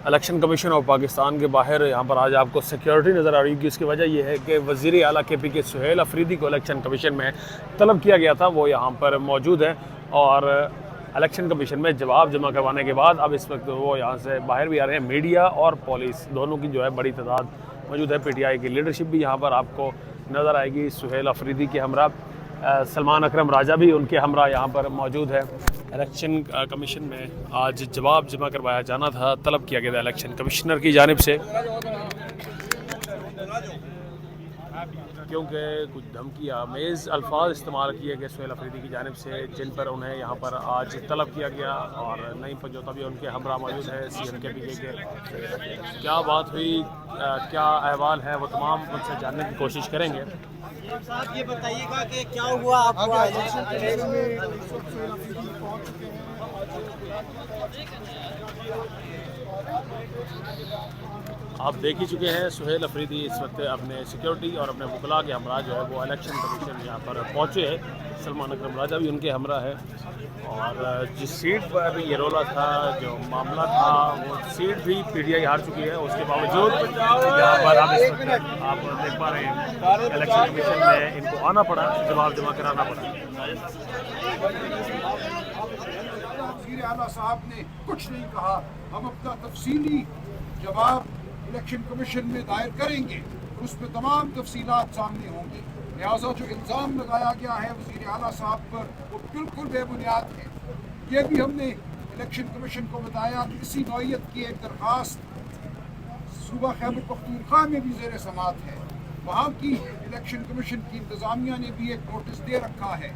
Election commission of Pakistan کے باہر یہاں پر آج آپ کو سیکیورٹی نظر آ رہی ہوگی. اس کی وجہ یہ ہے کہ وزیر اعلیٰ کے پی کے سہیل افریدی کو الیکشن کمیشن میں طلب کیا گیا تھا, وہ یہاں پر موجود ہیں اور الیکشن کمیشن میں جواب جمع کروانے کے بعد اب اس وقت وہ یہاں سے باہر بھی آ رہے ہیں. میڈیا اور پولیس دونوں کی جو ہے بڑی تعداد موجود ہے. پی ٹی آئی کی لیڈرشپ بھی یہاں پر آپ کو نظر آئے گی. سہیل افریدی کے ہمراہ سلمان اکرم راجہ بھی ان کے ہمراہ یہاں پر موجود ہے. الیکشن کمیشن میں آج جواب جمع کروایا جانا تھا, طلب کیا گیا تھا الیکشن کمشنر کی جانب سے, کیونکہ کچھ دھمکی آمیز الفاظ استعمال کیے گئے سہیل افریدی کی جانب سے, جن پر انہیں یہاں پر آج طلب کیا گیا. اور نعیم پنجوتا بھی ان کے ہمراہ موجود ہے سی ایم کے پی کے. کیا بات ہوئی, کیا احوال ہے, وہ تمام ان سے جاننے کی کوشش کریں گے. صاحب یہ بتائیے گا کہ کیا ہوا آپ کو آج؟ آپ دیکھ ہی چکے ہیں سہیل افریدی اس وقت اپنے سیکیورٹی اور اپنے وکلاء کے ہمراہ جو ہے وہ الیکشن کمیشن یہاں پر پہنچے ہیں. سلمان اکرم راجہ بھی ان کے ہمراہ ہے. اور جس سیٹ پر ابھی یہ رولا تھا, جو معاملہ تھا, وہ سیٹ بھی پی ٹی آئی ہار چکی ہے. اس کے باوجود یہاں پر آپ اس وقت آپ دیکھ پا رہے ہیں الیکشن کمیشن میں ان کو آنا پڑا, جواب جمع کرانا پڑا. وزیر اعلیٰ صاحب نے کچھ نہیں کہا. ہم اپنا تفصیلی جواب الیکشن کمیشن میں دائر کریں گے, اس میں تمام تفصیلات سامنے ہوں گی. لہٰذا جو الزام لگایا گیا ہے وزیر اعلیٰ صاحب پر وہ بالکل بے بنیاد ہے. یہ بھی ہم نے الیکشن کمیشن کو بتایا کہ اسی نوعیت کی ایک درخواست صوبہ خیبر پختونخوا میں بھی زیر سماعت ہے. وہاں کی الیکشن کمیشن کی انتظامیہ نے بھی ایک نوٹس دے رکھا ہے.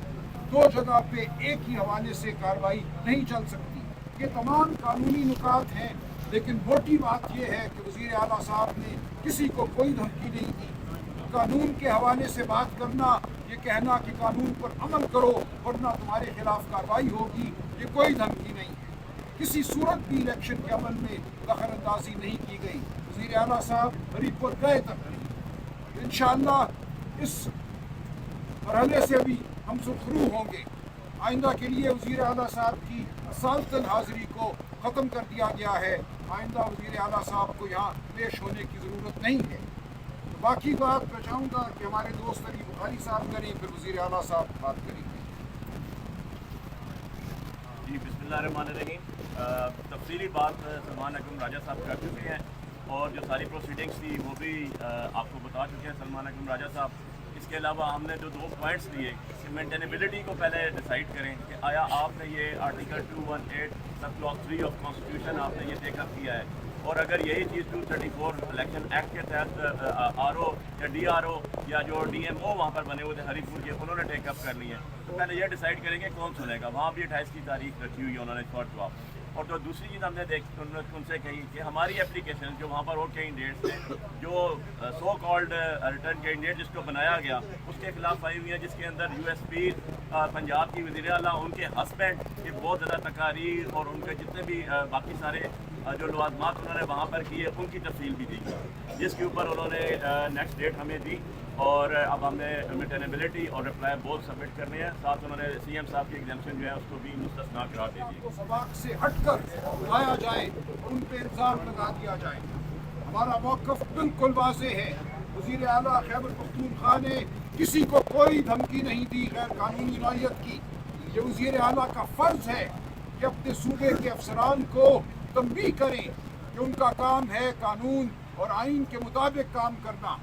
دو جگہ پہ ایک ہی حوالے سے کارروائی نہیں چل سکتی. یہ تمام قانونی نکات ہیں, لیکن موٹی بات یہ ہے کہ وزیر اعلیٰ صاحب نے کسی کو کوئی دھمکی نہیں دی. قانون کے حوالے سے بات کرنا, یہ کہنا کہ قانون پر عمل کرو ورنہ تمہارے خلاف کارروائی ہوگی, یہ کوئی دھمکی نہیں ہے. کسی صورت بھی الیکشن کے عمل میں دخل اندازی نہیں کی گئی. وزیر اعلیٰ صاحب ہری پور گئے تک نہیں. انشاءاللہ اس مرحلے سے بھی ہم سرخرو ہوں گے. آئندہ کے لیے وزیر اعلیٰ صاحب کی اصالتاً حاضری کو ختم کر دیا گیا ہے. آئندہ وزیر اعلیٰ صاحب کو یہاں پیش ہونے کی ضرورت نہیں ہے. تو باقی بات میں چاہوں گا کہ ہمارے دوست علی بخاری صاحب کریں, پھر وزیر اعلیٰ صاحب بات کریں گے. جی بسم اللہ الرحمن الرحیم. تفصیلی بات سلمان اکرم راجہ صاحب کر چکے ہیں, اور جو ساری پروسیڈنگس تھی وہ بھی آپ کو بتا چکے ہیں سلمان اکرم راجہ صاحب. اس کے علاوہ ہم نے جو دو پوائنٹس لیے کہ مینٹینیبلٹی کو پہلے ڈیسائیڈ کریں کہ آیا آپ نے یہ article 218 sub class 3 of constitution آپ نے یہ ٹیک اپ کیا ہے, اور اگر یہی چیز 234 الیکشن ایکٹ کے تحت آر او یا ڈی آر او یا جو ڈی ایم او وہاں پر بنے ہوئے تھے ہری پور کے, انہوں نے ٹیک اپ کر لی ہے, تو پہلے یہ ڈیسائیڈ کریں گے کون سنے گا. وہاں بھی 28 کی تاریخ رکھی ہوئی ہے انہوں نے فار جواب. اور تو دوسری چیز ہم نے ان سے کہی کہ ہماری اپلیکیشن جو وہاں پر اور کینڈیڈیٹس تھے, جو سو کالڈ ریٹرن کینڈیڈیٹ جس کو بنایا گیا اس کے خلاف آئی ہوئی ہیں, جس کے اندر یو ایس پی پنجاب کی وزیر اعلیٰ, ان کے ہسبینڈ کے بہت زیادہ تقاریر اور ان کے جتنے بھی باقی سارے جو لوازمات انہوں نے وہاں پر کیے ان کی تفصیل بھی دی, جس کے اوپر انہوں نے نیکسٹ ڈیٹ ہمیں دی. اور اب ہم نے مینٹینیبلٹی اور رپلائی بہت سبمٹ کرنے ہیں. ساتھ انہوں نے سی ایم صاحب کی ایگزامشن جو ہے اس کو بھی مستثنا قرار دے دی. سباق سے ہٹ کر اٹھایا جائے, ان پہ الزام لگا دیا جائے. ہمارا موقف بالکل واضح ہے. وزیر اعلیٰ خیبر پختونخوا نے کسی کو کوئی دھمکی نہیں دی غیر قانونی نوعیت کی. یہ وزیر اعلیٰ کا فرض ہے کہ اپنے صوبے کے افسران کو تنبیہ کریں کہ ان کا کام ہے قانون اور آئین کے مطابق کام کرنا.